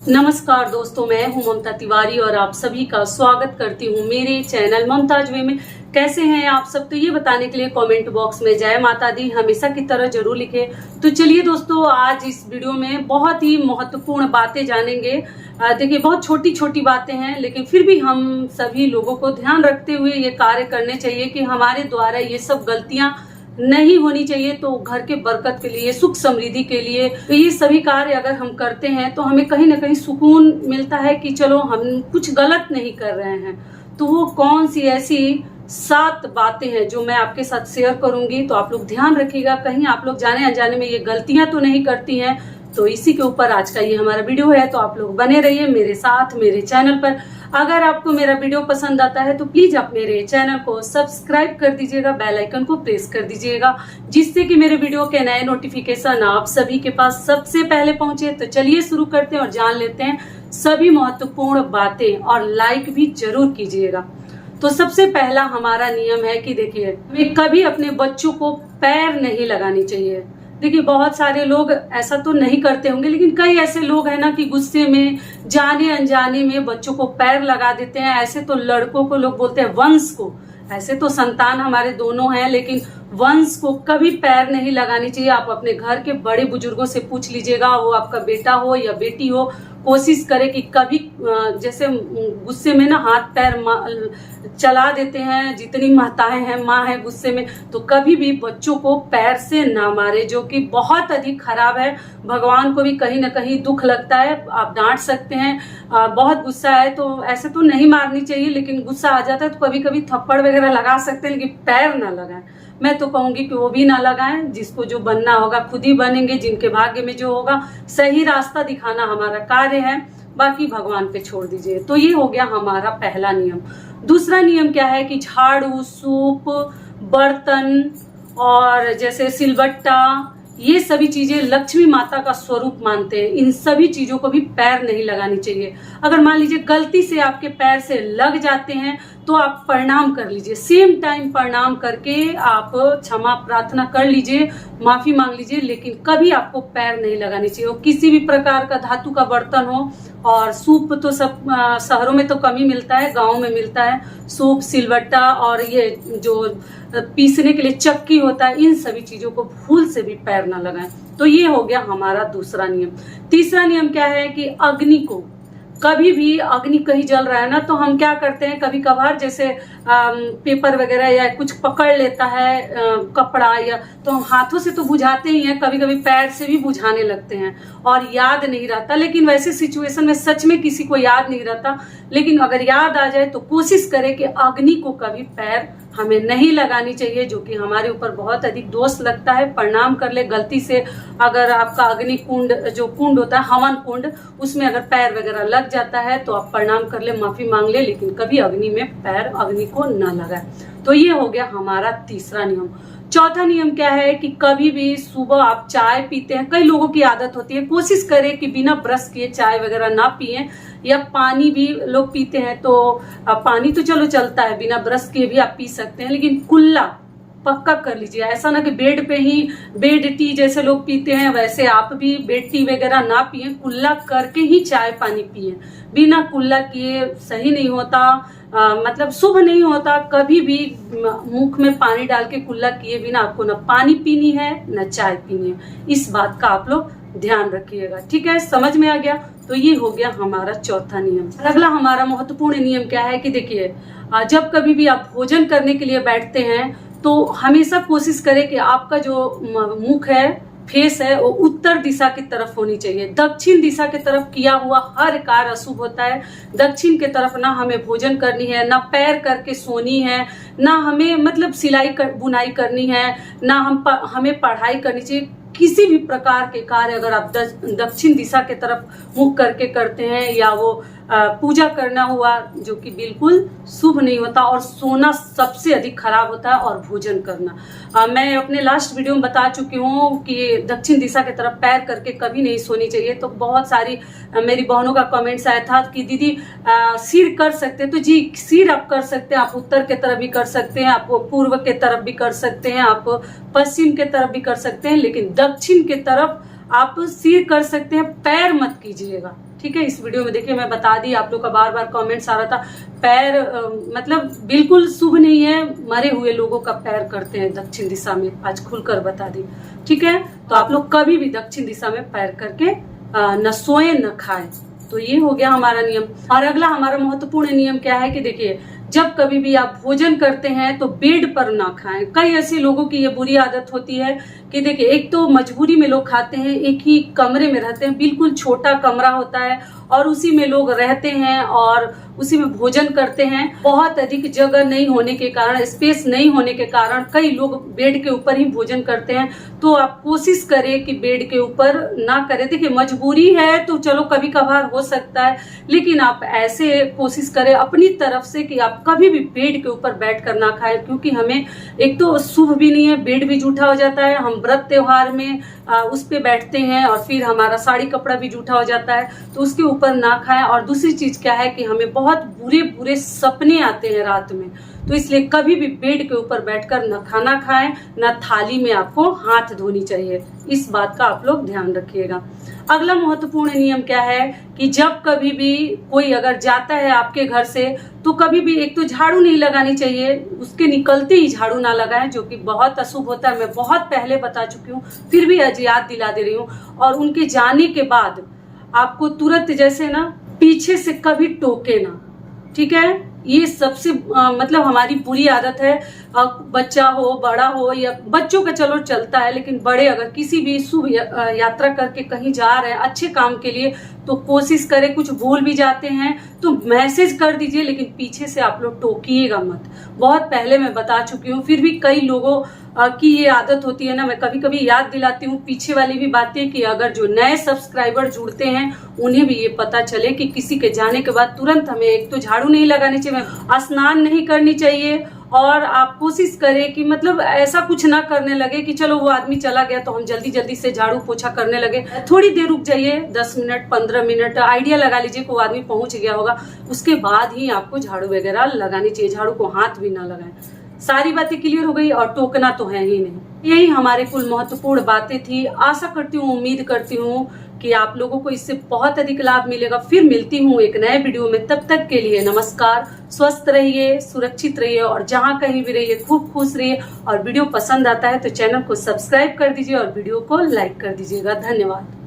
नमस्कार दोस्तों, मैं हूं ममता तिवारी और आप सभी का स्वागत करती हूं मेरे चैनल ममताज वे में। कैसे हैं आप सब? तो ये बताने के लिए कमेंट बॉक्स में जय माता दी हमेशा की तरह जरूर लिखें। तो चलिए दोस्तों, आज इस वीडियो में बहुत ही महत्वपूर्ण बातें जानेंगे। देखिए, बहुत छोटी छोटी बातें हैं, लेकिन फिर भी हम सभी लोगों को ध्यान रखते हुए ये कार्य करने चाहिए कि हमारे द्वारा ये सब गलतियां नहीं होनी चाहिए। तो घर के बरकत के लिए, सुख समृद्धि के लिए, तो ये सभी कार्य अगर हम करते हैं तो हमें कहीं ना कहीं सुकून मिलता है कि चलो हम कुछ गलत नहीं कर रहे हैं। तो वो कौन सी ऐसी 7 बातें हैं जो मैं आपके साथ शेयर करूंगी, तो आप लोग ध्यान रखिएगा, कहीं आप लोग जाने अनजाने में ये गलतियां तो नहीं करती हैं। तो इसी के ऊपर आज का ये हमारा वीडियो है। तो आप लोग बने रहिए मेरे साथ मेरे चैनल पर। अगर आपको मेरा वीडियो पसंद आता है तो प्लीज आप मेरे चैनल को सब्सक्राइब कर दीजिएगा, बेल आइकन को प्रेस कर दीजिएगा, जिससे कि मेरे वीडियो के नए नोटिफिकेशन आप सभी के पास सबसे पहले पहुंचे। तो चलिए शुरू करते हैं और जान लेते हैं सभी महत्वपूर्ण बातें, और लाइक भी जरूर कीजिएगा। तो सबसे पहला हमारा नियम है कि देखिए, हमें कभी अपने बच्चों को पैर नहीं लगानी चाहिए। देखिए, बहुत सारे लोग ऐसा तो नहीं करते होंगे, लेकिन कई ऐसे लोग हैं ना कि गुस्से में जाने अनजाने में बच्चों को पैर लगा देते हैं। ऐसे तो लड़कों को लोग बोलते हैं वंश को, ऐसे तो संतान हमारे दोनों हैं, लेकिन वंश को कभी पैर नहीं लगानी चाहिए। आप अपने घर के बड़े बुजुर्गों से पूछ लीजिएगा, वो आपका बेटा हो या बेटी हो, कोशिश करे कि कभी जैसे गुस्से में ना हाथ पैर चला देते हैं। जितनी माताएं हैं, माँ है गुस्से में, तो कभी भी बच्चों को पैर से ना मारे, जो कि बहुत अधिक खराब है। भगवान को भी कहीं ना कहीं दुख लगता है। आप डांट सकते हैं, बहुत गुस्सा है तो ऐसे तो नहीं मारनी चाहिए, लेकिन गुस्सा आ जाता है तो कभी कभी थप्पड़ वगैरह लगा सकते हैं, लेकिन पैर ना लगाएं। मैं तो कहूंगी कि वो भी ना लगाएं। जिसको जो बनना होगा खुद ही बनेंगे, जिनके भाग्य में जो होगा। सही रास्ता दिखाना हमारा कार्य है, बाकी भगवान पे छोड़ दीजिए। तो ये हो गया हमारा पहला नियम। दूसरा नियम क्या है कि झाड़ू, सूप, बर्तन और जैसे सिलबट्टा, ये सभी चीजें लक्ष्मी माता का स्वरूप मानते हैं। इन सभी चीजों को भी पैर नहीं लगानी चाहिए। अगर मान लीजिए गलती से आपके पैर से लग जाते हैं तो आप प्रणाम कर लीजिए। सेम टाइम प्रणाम करके आप क्षमा प्रार्थना कर लीजिए, माफी मांग लीजिए, लेकिन कभी आपको पैर नहीं लगानी चाहिए। वो किसी भी प्रकार का धातु का बर्तन हो। और सूप तो सब शहरों में तो कम ही मिलता है, गाँव में मिलता है सूप, सिलबट्टा, और ये जो पीसने के लिए चक्की होता है, इन सभी चीजों को भूल से भी पैर ना लगाएं। तो ये हो गया हमारा दूसरा नियम। तीसरा नियम क्या है कि अग्नि को, कभी भी अग्नि कहीं जल रहा है ना, तो हम क्या करते हैं, कभी कभार जैसे पेपर वगैरह या कुछ पकड़ लेता है कपड़ा, या तो हम हाथों से तो बुझाते ही हैं, कभी कभी पैर से भी बुझाने लगते हैं और याद नहीं रहता। लेकिन वैसे सिचुएशन में सच में किसी को याद नहीं रहता, लेकिन अगर याद आ जाए तो कोशिश करें कि अग्नि को कभी पैर हमें नहीं लगानी चाहिए, जो कि हमारे ऊपर बहुत अधिक दोष लगता है। प्रणाम कर ले गलती से, अगर आपका अग्नि कुंड, जो कुंड होता है हवन कुंड, उसमें अगर पैर वगैरह लग जाता है तो आप प्रणाम कर ले, माफी मांग ले, लेकिन कभी अग्नि में पैर, अग्नि को ना लगाए। तो ये हो गया हमारा तीसरा नियम। चौथा नियम क्या है कि कभी भी सुबह आप चाय पीते हैं, कई लोगों की आदत होती है, कोशिश करें कि बिना ब्रश किए चाय वगैरह ना पिए। या पानी भी लोग पीते हैं, तो पानी तो चलो चलता है, बिना ब्रश किए भी आप पी सकते हैं, लेकिन कुल्ला पक्का कर लीजिए। ऐसा ना कि बेड पे ही बेड टी जैसे लोग पीते हैं, वैसे आप भी बेड टी वगैरह ना पिए, कुल्ला करके ही चाय पानी पिए। बिना कुल्ला किए सही नहीं होता, मतलब शुभ नहीं होता। कभी भी मुख में पानी डाल के कुल्ला किए बिना आपको न पानी पीनी है न चाय पीनी है। इस बात का आप लोग ध्यान रखिएगा, ठीक है? समझ में आ गया? तो ये हो गया हमारा चौथा नियम। अगला हमारा महत्वपूर्ण नियम क्या है कि देखिए, जब कभी भी आप भोजन करने के लिए बैठते हैं तो हमेशा कोशिश करें कि आपका जो मुख है, फेस है, वो उत्तर दिशा की तरफ होनी चाहिए। दक्षिण दिशा की तरफ किया हुआ हर कार्य अशुभ होता है। दक्षिण की तरफ ना हमें भोजन करनी है, ना पैर करके सोनी है, ना हमें मतलब बुनाई करनी है, ना हमें पढ़ाई करनी चाहिए। किसी भी प्रकार के कार्य अगर आप दक्षिण दिशा के तरफ मुख करके करते हैं, या वो पूजा करना हुआ, जो कि बिल्कुल शुभ नहीं होता, और सोना सबसे अधिक खराब होता है, और भोजन करना मैं अपने लास्ट वीडियो में बता चुकी हूँ कि दक्षिण दिशा की तरफ पैर करके कभी नहीं सोनी चाहिए। तो बहुत सारी मेरी बहनों का कमेंट्स आया था कि दीदी सिर कर सकते, तो जी सिर आप कर सकते हैं। आप उत्तर के तरफ भी कर सकते हैं, आप पूर्व के तरफ भी कर सकते हैं, आप पश्चिम के तरफ भी कर सकते हैं, लेकिन दक्षिण के तरफ आप सिर कर सकते हैं, पैर मत कीजिएगा, ठीक है। इस वीडियो में देखिए मैं बता दी, आप लोग का बार बार कमेंट्स आ रहा था पैर मतलब बिल्कुल शुभ नहीं है, मरे हुए लोगों का पैर करते हैं दक्षिण दिशा में, आज खुलकर बता दी, ठीक है। तो आप लोग कभी भी दक्षिण दिशा में पैर करके न सोए न खाएं। तो ये हो गया हमारा नियम। और अगला हमारा महत्वपूर्ण नियम क्या है कि देखिए, जब कभी भी आप भोजन करते हैं तो बेड पर ना खाएं। कई ऐसे लोगों की ये बुरी आदत होती है कि देखिए, एक तो मजबूरी में लोग खाते हैं, एक ही कमरे में रहते हैं, बिल्कुल छोटा कमरा होता है और उसी में लोग रहते हैं और उसी में भोजन करते हैं। बहुत अधिक जगह नहीं होने के कारण, स्पेस नहीं होने के कारण कई लोग बेड के ऊपर ही भोजन करते हैं। तो आप कोशिश करें कि बेड के ऊपर ना करें। देखिए, मजबूरी है तो चलो कभी कभार हो सकता है, लेकिन आप ऐसे कोशिश करें अपनी तरफ से कि आप कभी भी बेड के ऊपर बैठ कर ना खाएं, क्योंकि हमें एक तो शुभ भी नहीं है, बेड भी जूठा हो जाता है, हम व्रत त्योहार में उस पे बैठते हैं और फिर हमारा साड़ी कपड़ा भी जूठा हो जाता है, तो उसके ऊपर ना खाएं। और दूसरी चीज क्या है कि हमें बहुत बुरे बुरे सपने आते हैं रात में, तो इसलिए कभी भी बेड के ऊपर बैठकर न खाना खाएं, न थाली में आपको हाथ धोनी चाहिए। इस बात का आप लोग ध्यान रखिएगा। अगला महत्वपूर्ण नियम क्या है कि जब कभी भी कोई अगर जाता है आपके घर से, तो कभी भी एक तो झाड़ू नहीं लगानी चाहिए, उसके निकलते ही झाड़ू ना लगाएं, जो कि बहुत अशुभ होता है। मैं बहुत पहले बता चुकी हूँ, फिर भी आज याद दिला दे रही हूँ। और उनके जाने के बाद आपको तुरंत जैसे ना पीछे से कभी टोके ना, ठीक है। ये सबसे मतलब हमारी बुरी आदत है। बच्चा हो, बड़ा हो, या बच्चों का चलो चलता है, लेकिन बड़े अगर किसी भी शुभ यात्रा करके कहीं जा रहे हैं अच्छे काम के लिए, तो कोशिश करें, कुछ भूल भी जाते हैं तो मैसेज कर दीजिए, लेकिन पीछे से आप लोग टोकिएगा मत। बहुत पहले मैं बता चुकी हूँ, फिर भी कई लोगों की ये आदत होती है ना, मैं कभी कभी याद दिलाती हूँ पीछे वाली भी बातें, कि अगर जो नए सब्सक्राइबर जुड़ते हैं उन्हें भी ये पता चले कि किसी के जाने के बाद तुरंत हमें एक तो झाड़ू नहीं लगानी चाहिए, स्नान नहीं करनी चाहिए, और आप कोशिश करें कि मतलब ऐसा कुछ ना करने लगे कि चलो वो आदमी चला गया तो हम जल्दी जल्दी से झाड़ू पोछा करने लगे। थोड़ी देर रुक जाइए, 10 मिनट 15 मिनट आइडिया लगा लीजिए को आदमी पहुंच गया होगा, उसके बाद ही आपको झाड़ू वगैरह लगानी चाहिए। झाड़ू को हाथ भी ना लगाएं। सारी बातें क्लियर हो गई, और टोकना तो है ही नहीं। यही हमारे कुल महत्वपूर्ण बातें थी। आशा करती हूँ, उम्मीद करती हूँ कि आप लोगों को इससे बहुत अधिक लाभ मिलेगा। फिर मिलती हूँ एक नए वीडियो में, तब तक के लिए नमस्कार। स्वस्थ रहिए, सुरक्षित रहिए, और जहाँ कहीं भी रहिए खूब खुश रहिए। और वीडियो पसंद आता है तो चैनल को सब्सक्राइब कर दीजिए और वीडियो को लाइक कर दीजिएगा। धन्यवाद।